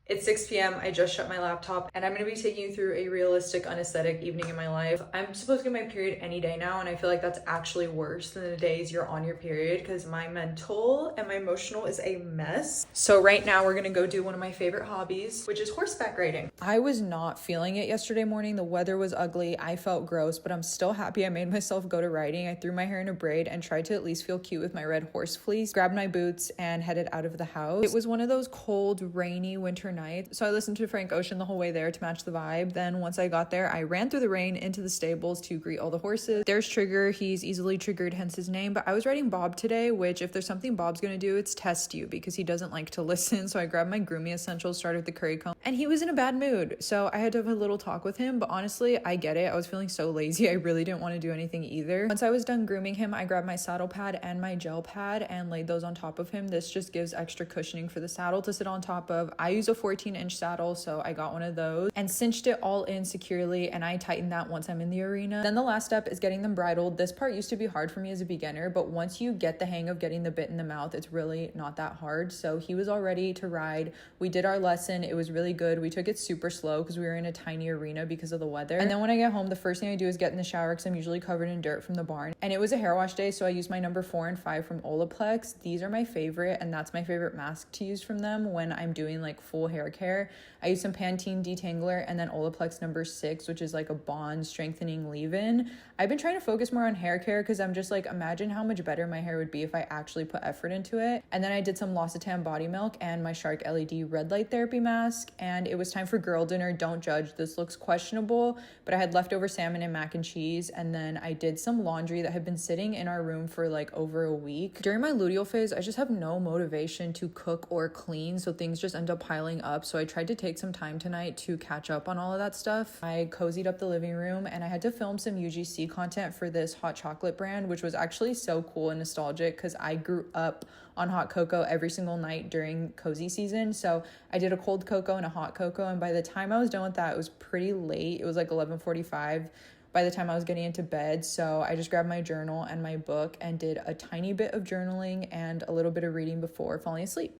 It's 6 p.m. I just shut my laptop and I'm gonna be taking you through a realistic, unaesthetic evening in my life. I'm supposed to get my period any day now, and I feel like that's actually worse than the days you're on your period because my mental and my emotional is a mess. So right now we're gonna go do one of my favorite hobbies, which is horseback riding. I was not feeling it yesterday morning. The weather was ugly. I felt gross, but I'm still happy I made myself go to riding. I threw my hair in a braid and tried to at least feel cute with my red horse fleece, grabbed my boots and headed out of the house. It was one of those cold, rainy winter night. So I listened to Frank Ocean the whole way there to match the vibe. Then once I got there, I ran through the rain into the stables to greet all the horses. There's Trigger. He's easily triggered, hence his name. But I was riding Bob today, which if there's something Bob's gonna do, it's test you because he doesn't like to listen. So I grabbed my grooming essentials, started with the curry comb, and he was in a bad mood. So I had to have a little talk with him. But honestly, I get it. I was feeling so lazy. I really didn't want to do anything either. Once I was done grooming him, I grabbed my saddle pad and my gel pad and laid those on top of him. This just gives extra cushioning for the saddle to sit on top of. I use a 14-inch saddle, so I got one of those and cinched it all in securely, and I tightened that once I'm in the arena. Then the last step is getting them bridled. This part used to be hard for me as a beginner, but once you get the hang of getting the bit in the mouth, it's really not that hard. So he was all ready to ride. We did our lesson. It was really good. We took it super slow because we were in a tiny arena because of the weather. And then when I get home, the first thing I do is get in the shower because I'm usually covered in dirt from the barn. And it was a hair wash day, so I used my number 4 and 5 from Olaplex. These are my favorite, and that's my favorite mask to use from them when I'm doing like full hair care. I use some Pantene detangler and then Olaplex number 6, which is like a bond strengthening leave-in. I've been trying to focus more on hair care because I'm just like, imagine how much better my hair would be if I actually put effort into it. And then I did some L'Occitane body milk and my Shark LED red light therapy mask, and it was time for girl dinner. Don't judge, this looks questionable, but I had leftover salmon and mac and cheese, and then I did some laundry that had been sitting in our room for like over a week. During my luteal phase, I just have no motivation to cook or clean, so things just end up piling up. So I tried to take some time tonight to catch up on all of that stuff. I cozied up the living room and I had to film some UGC content for this hot chocolate brand, which was actually so cool and nostalgic because I grew up on hot cocoa every single night during cozy season. So I did a cold cocoa and a hot cocoa, and by the time I was done with that, it was pretty late. It was like 11:45 by the time I was getting into bed. So I just grabbed my journal and my book and did a tiny bit of journaling and a little bit of reading before falling asleep.